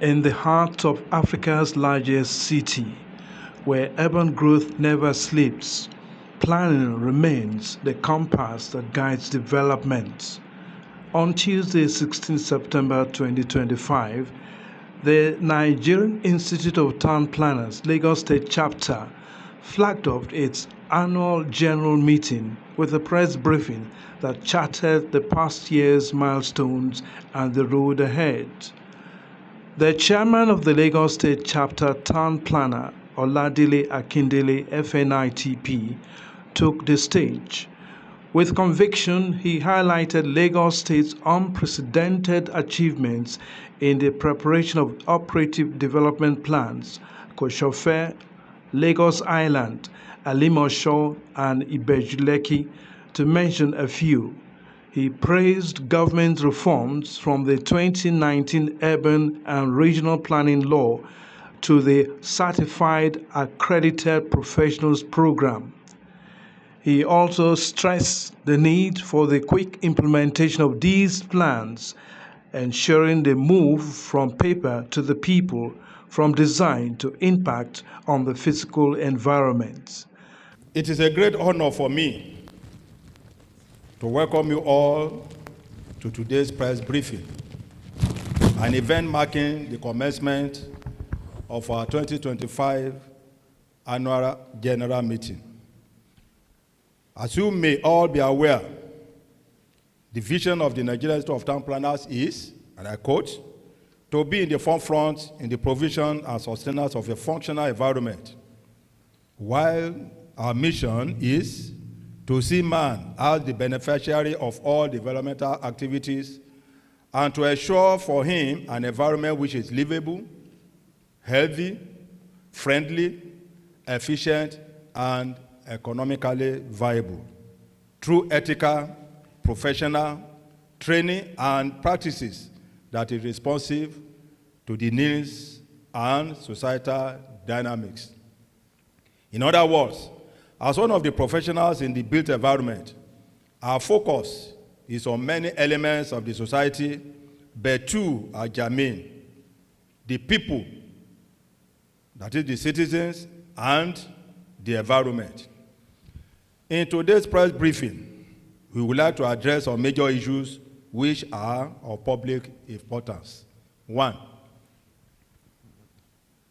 In the heart of Africa's largest city, where urban growth never sleeps, planning remains the compass that guides development. On Tuesday, 16 September 2025, the Nigerian Institute of Town Planners Lagos State Chapter flagged off its annual general meeting with a press briefing that charted the past year's milestones and the road ahead. The chairman of the Lagos State Chapter Town Planner, Dele Akindele, fnitp, took the stage. With conviction, he highlighted Lagos State's unprecedented achievements in the preparation of operative development plans, Koshofe, Lagos Island, Alimosho, and Ibeju-Lekki, to mention a few. He praised government reforms from the 2019 Urban and Regional Planning Law to the Certified Accredited Professionals Program. He also stressed the need for the quick implementation of these plans, ensuring they move from paper to the people, from design to impact on the physical environment. It is a great honor for me to welcome you all to today's press briefing, an event marking the commencement of our 2025 annual general meeting. As you may all be aware, the vision of the Nigerian Institute of Town Planners is, and I quote, to be in the forefront in the provision and sustenance of a functional environment, while our mission is to see man as the beneficiary of all developmental activities and to ensure for him an environment which is livable, healthy, friendly, efficient, and economically viable through ethical, professional, training, and practices that is responsive to the needs and societal dynamics. In other words, as one of the professionals in the built environment, our focus is on many elements of the society, but two are germane: the people, that is the citizens, and the environment. In today's press briefing, we would like to address some major issues which are of public importance. One,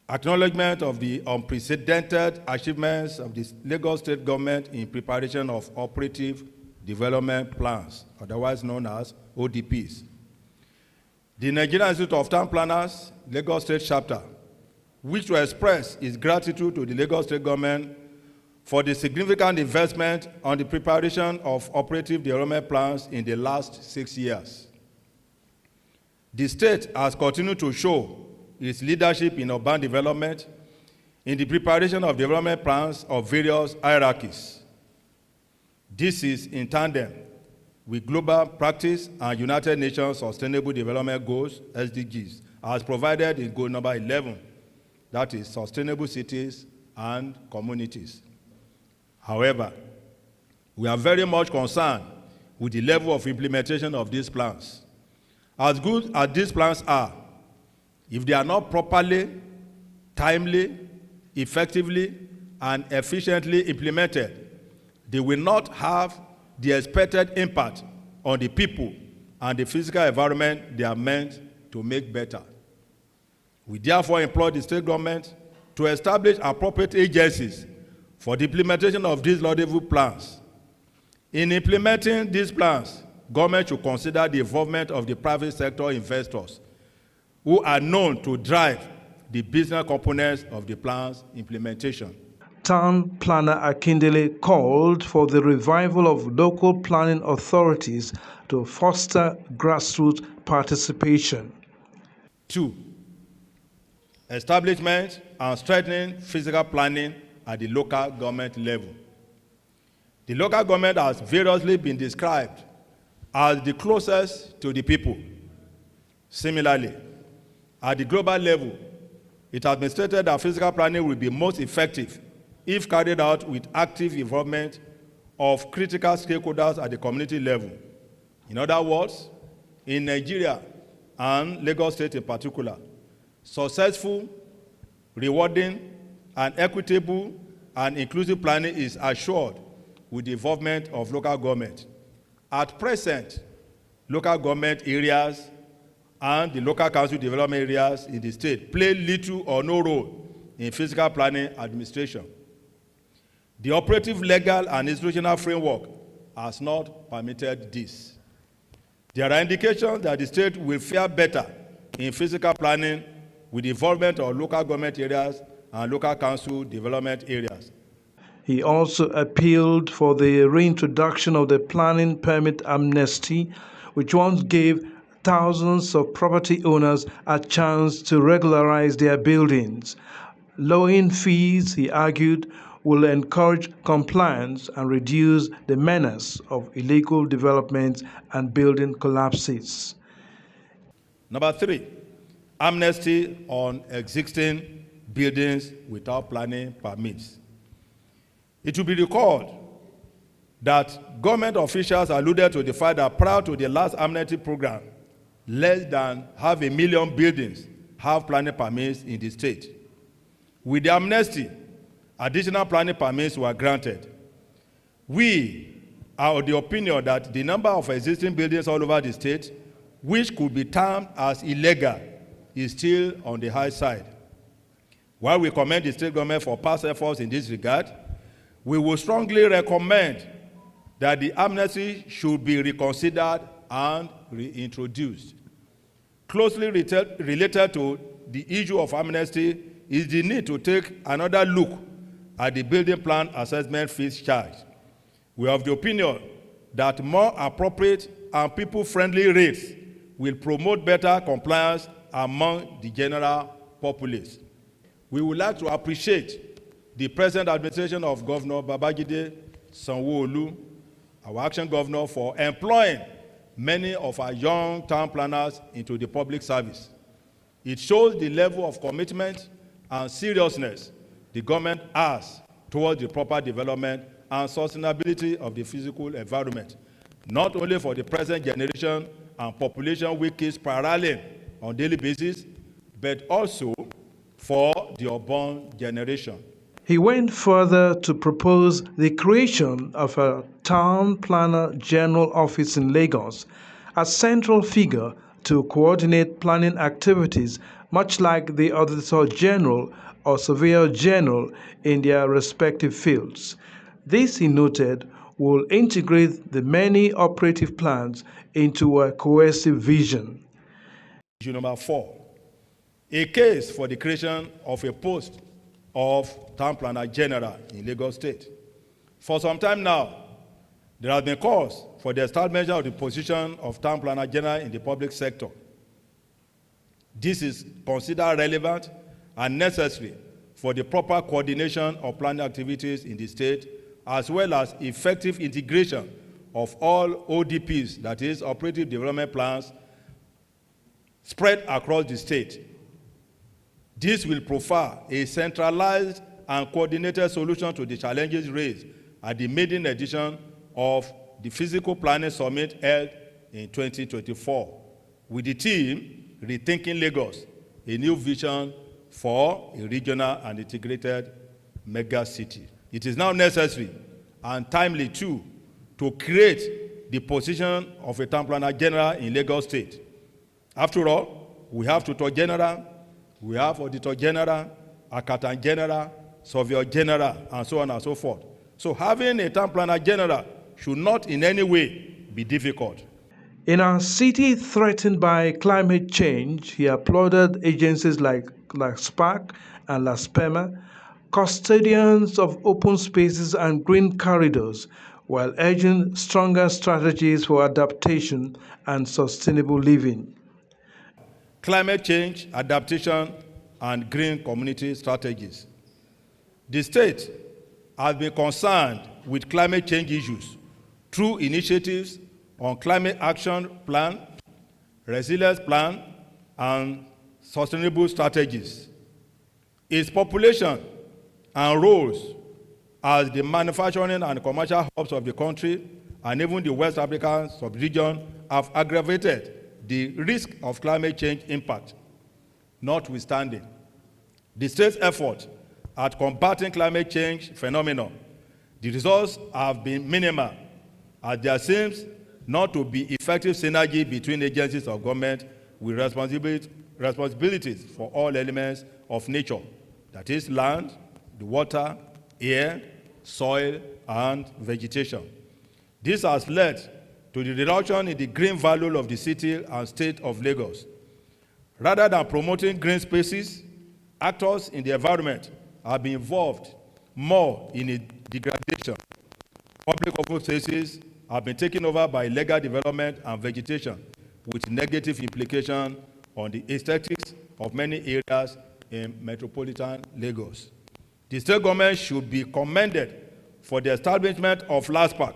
acknowledgement of the unprecedented achievements of the Lagos State government in preparation of operative development plans, otherwise known as ODPs. The Nigerian Institute of Town Planners Lagos State Chapter, which to express its gratitude to the Lagos State government for the significant investment on the preparation of operative development plans in the last 6 years. The state has continued to show its leadership in urban development in the preparation of development plans of various hierarchies. This is in tandem with global practice and United Nations Sustainable Development Goals, SDGs, as provided in goal number 11, that is sustainable cities and communities. However, we are very much concerned with the level of implementation of these plans. As good as these plans are, if they are not properly, timely, effectively, and efficiently implemented, they will not have the expected impact on the people and the physical environment they are meant to make better. We therefore implore the state government to establish appropriate agencies for the implementation of these laudable plans. In implementing these plans, government should consider the involvement of the private sector investors who are known to drive the business components of the plan's implementation. Town Planner Akindele called for the revival of local planning authorities to foster grassroots participation. 2, establishment and strengthening physical planning at the local government level. The local government has variously been described as the closest to the people. Similarly, at the global level, it has been stated that physical planning will be most effective if carried out with active involvement of critical stakeholders at the community level. In other words, in Nigeria and Lagos State in particular, Successful, rewarding, and equitable and inclusive planning is assured with the involvement of local government. At present, local government areas and the local council development areas in the state play little or no role in physical planning administration. The operative, legal, and institutional framework has not permitted this. There are indications that the state will fare better in physical planning with the involvement of local government areas and local council development areas. He also appealed for the reintroduction of the planning permit amnesty, which once gave thousands of property owners a chance to regularize their buildings. Lowering fees, he argued, will encourage compliance and reduce the menace of illegal development and building collapses. Number 3, amnesty on existing buildings without planning permits. It will be recalled that government officials alluded to the fact that prior to the last amnesty program, less than 500,000 buildings have planning permits in the state. With the amnesty, additional planning permits were granted. We are of the opinion that the number of existing buildings all over the state, which could be termed as illegal, is still on the high side. While we commend the state government for past efforts in this regard, we will strongly recommend that the amnesty should be reconsidered and reintroduced. Closely related to the issue of amnesty is the need to take another look at the building plan assessment fees charge. We are of the opinion that more appropriate and people-friendly rates will promote better compliance among the general populace. We would like to appreciate the present administration of Governor Babajide Sanwo-Olu, our action governor, for employing many of our young town planners into the public service. It shows the level of commitment and seriousness the government has towards the proper development and sustainability of the physical environment, not only for the present generation and population which keeps spiraling on a daily basis, but also for the urban generation. He went further to propose the creation of a Town Planner General Office in Lagos, a central figure to coordinate planning activities, much like the Auditor General or Surveyor General in their respective fields. This, he noted, will integrate the many operative plans into a cohesive vision. Issue number 4, a case for the creation of a post of Town Planner General in Lagos State. For some time now, there has been calls for the establishment of the position of Town Planner General in the public sector. This is considered relevant and necessary for the proper coordination of planning activities in the state, as well as effective integration of all ODPs, that is, operative development plans, spread across the state. This will provide a centralized and coordinated solution to the challenges raised at the maiden edition of the Physical Planning Summit held in 2024, with the theme, Rethinking Lagos, a new vision for a regional and integrated mega city. It is now necessary and timely too to create the position of a Town Planner General in Lagos State. After all, we have Tutor General, we have Auditor General, Accountant General, Surveyor General, and so on and so forth. So having a Town Planner General should not in any way be difficult. In a city threatened by climate change, he applauded agencies like SPAC and La Spema, custodians of open spaces and green corridors, while urging stronger strategies for adaptation and sustainable living. Climate change, adaptation, and green community strategies. The state has been concerned with climate change issues through initiatives on climate action plan, resilience plan, and sustainable strategies. Its population and roles as the manufacturing and commercial hubs of the country and even the West African sub-region have aggravated the risk of climate change impact. notwithstanding, the state's effort at combating climate change phenomenon, the results have been minimal, as there seems not to be effective synergy between agencies of government with responsibilities for all elements of nature, that is land, the water, air, soil, and vegetation. This has led to the reduction in the green value of the city and state of Lagos. Rather than promoting green spaces, actors in the environment have been involved more in its degradation. Public open spaces have been taken over by illegal development and vegetation, with negative implications on the aesthetics of many areas in metropolitan Lagos. The state government should be commended for the establishment of LASPAC,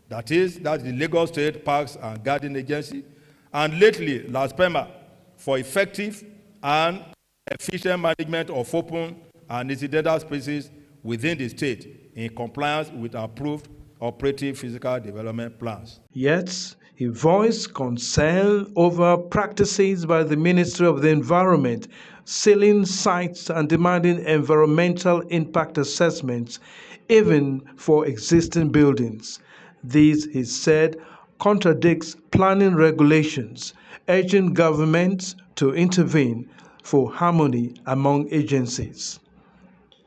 that's the Lagos State Parks and Garden Agency, and lately LASPEMA, for effective and efficient management of open and incidental spaces within the state in compliance with approved operative physical development plans. Yet, he voiced concern over practices by the Ministry of the Environment, sealing sites and demanding environmental impact assessments even for existing buildings. This, he said, contradicts planning regulations, urging governments to intervene for harmony among agencies.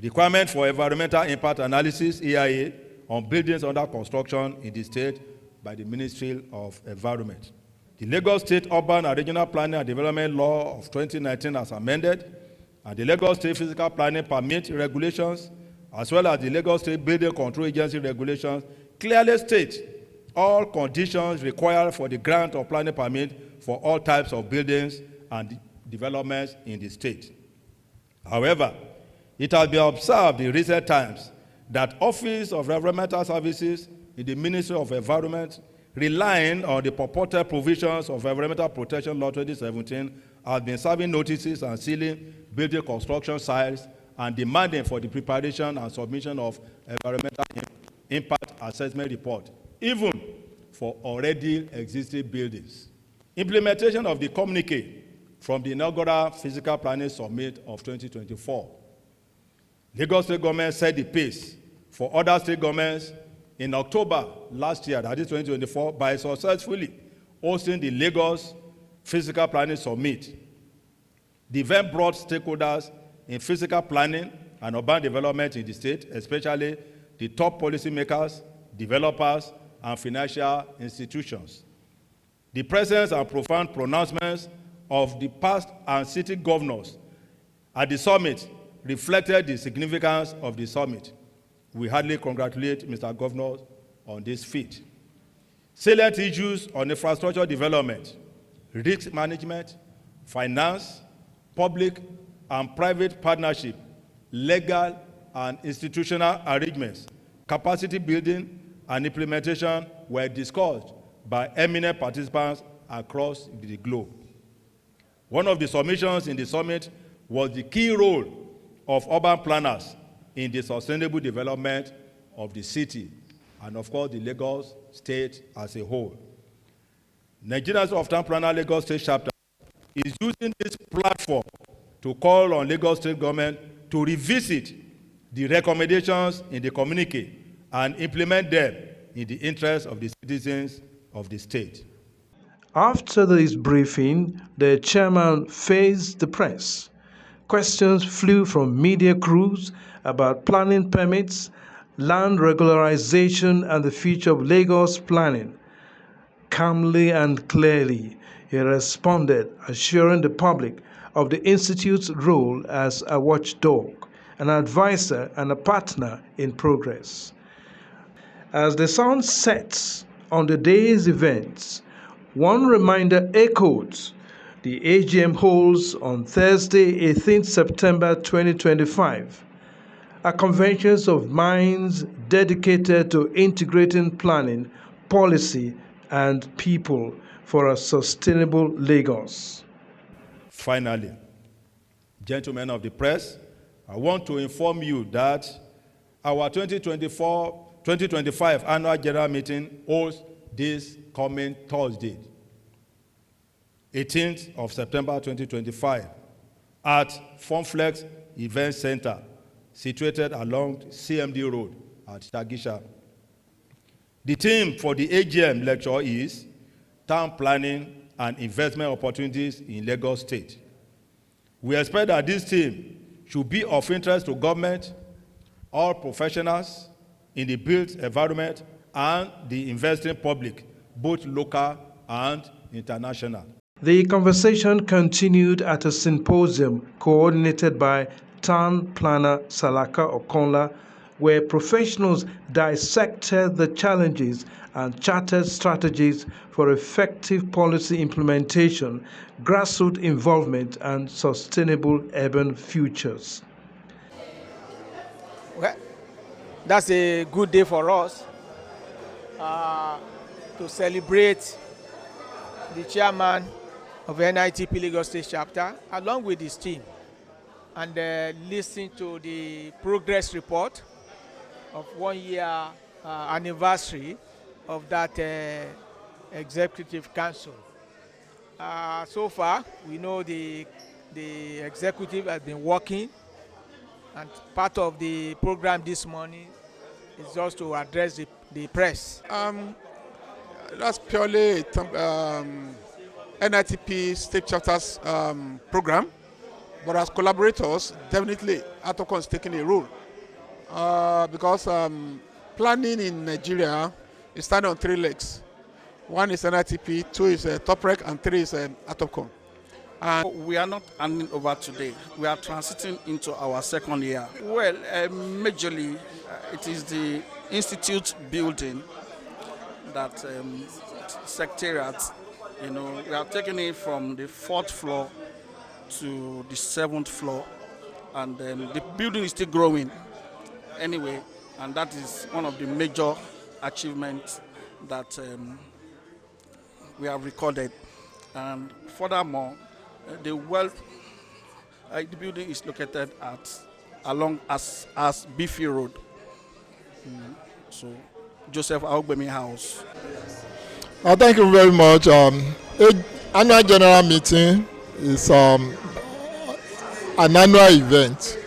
The requirement for environmental impact analysis, EIA, on buildings under construction in the state by the Ministry of Environment. The Lagos State Urban and Regional Planning and Development Law of 2019 as amended, and the Lagos State Physical Planning Permit Regulations, as well as the Lagos State Building Control Agency Regulations, clearly state all conditions required for the grant of planning permit for all types of buildings and developments in the state. However, it has been observed in recent times that Office of Environmental Services in the Ministry of Environment, relying on the purported provisions of Environmental Protection Law 2017, has been serving notices and sealing building construction sites and demanding for the preparation and submission of environmental impact assessment report, even for already existing buildings. Implementation of the communique from the inaugural Physical Planning Summit of 2024. Lagos State Government set the pace for other state governments in October last year, that is 2024, by successfully hosting the Lagos Physical Planning Summit. The event brought stakeholders in physical planning and urban development in the state, especially the top policymakers, developers, and financial institutions. The presence and profound pronouncements of the past and city governors at the summit reflected the significance of the summit. We heartily congratulate Mr. Governor on this feat. Salient issues on infrastructure development, risk management, finance, public and private partnership, legal and institutional arrangements, capacity building, and implementation were discussed by eminent participants across the globe. One of the submissions in the summit was the key role of urban planners in the sustainable development of the city and, of course, the Lagos State as a whole. Nigeria's Town Planner Lagos State Chapter is using this platform to call on Lagos State government to revisit the recommendations in the communique and implement them in the interest of the citizens of the state. After this briefing, the chairman faced the press. Questions flew from media crews about planning permits, land regularization, and the future of Lagos planning. Calmly and clearly, he responded, assuring the public of the Institute's role as a watchdog, an advisor, and a partner in progress. As the sun sets on the day's events, one reminder echoed. The AGM holds on Thursday, 18th September 2025, a convention of minds dedicated to integrating planning, policy, and people for a sustainable Lagos. Finally, gentlemen of the press, I want to inform you that our 2025 annual general meeting holds this coming Thursday, 18th of September 2025, at Funflex Event Center, situated along CMD Road at Shagisha. The theme for the AGM lecture is Town Planning and Investment Opportunities in Lagos State. We expect that this theme should be of interest to government, all professionals in the built environment, and the investing public, both local and international. The conversation continued at a symposium coordinated by Town Planner Salaka Okonla, where professionals dissected the challenges and charted strategies for effective policy implementation, grassroots involvement, and sustainable urban futures. Well, that's a good day for us to celebrate the chairman of NITP Lagos State Chapter along with his team and listen to the progress report of 1 year anniversary of that executive council. So far, we know the executive has been working, and part of the program this morning is just to address the press. That's purely NITP State Chapter's program, but as collaborators, definitely Atocon is taking a role because planning in Nigeria is standing on 3 legs. 1 is NITP, 2 is TopRec, and 3 is Atocon. We are not handing over today. We are transiting into our 2nd year. Well, majorly, it is the institute building that secretariat, we are taking it from the 4th floor to the 7th floor, and the building is still growing anyway, and that is one of the major achievements that we have recorded. And furthermore, the building is located along as Beefy Road. So Joseph Aogbemi House. Thank you very much. Annual general meeting is an annual event,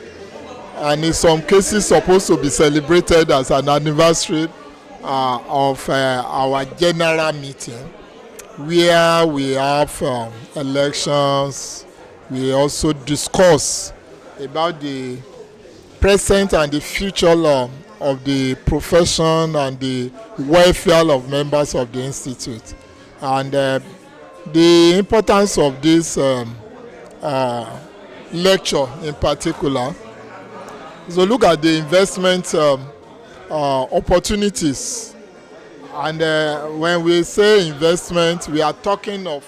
and in some cases supposed to be celebrated as an anniversary of our general meeting, where we have elections. We also discuss about the present and the future of the profession and the welfare of members of the institute, and the importance of this lecture in particular is to look at the investment opportunities. And when we say investment, we are talking of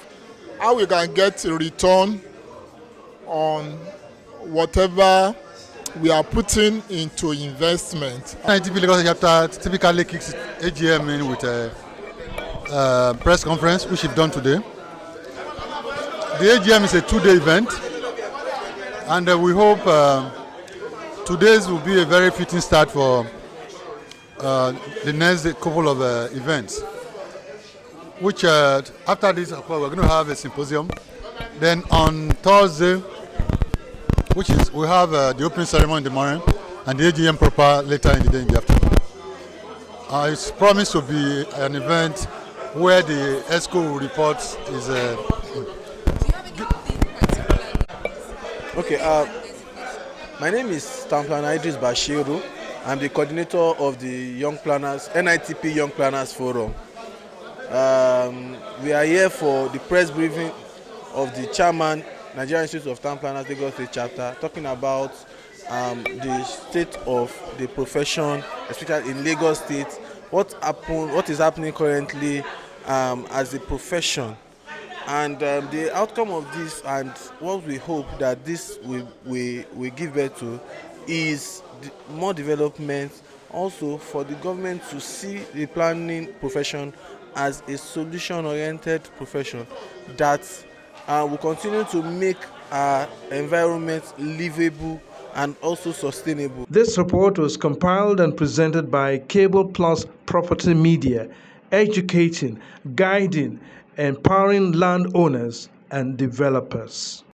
how we can get a return on whatever we are putting into investment. NITP Lagos State Chapter typically kicks AGM in with a press conference, which we've done today. The AGM is a 2-day event, and we hope today's will be a very fitting start for the next couple of events, which after this we're going to have a symposium. Then on Thursday, we have the opening ceremony in the morning and the AGM proper later in the day in the afternoon. It's promised to be an event where the ESCO report is. Okay, my name is Town Planner Idris Bashiru. I'm the coordinator of the Young Planners, NITP Young Planners Forum. We are here for the press briefing of the chairman, Nigerian Institute of Town Planners Lagos State Chapter, talking about the state of the profession, especially in Lagos State, what is happening currently as a profession, and the outcome of this, and what we hope that this will give birth to is more development, also for the government to see the planning profession as a solution-oriented profession that will continue to make our environment livable and also sustainable. This report was compiled and presented by Cable Plus Property Media, educating, guiding, empowering landowners and developers.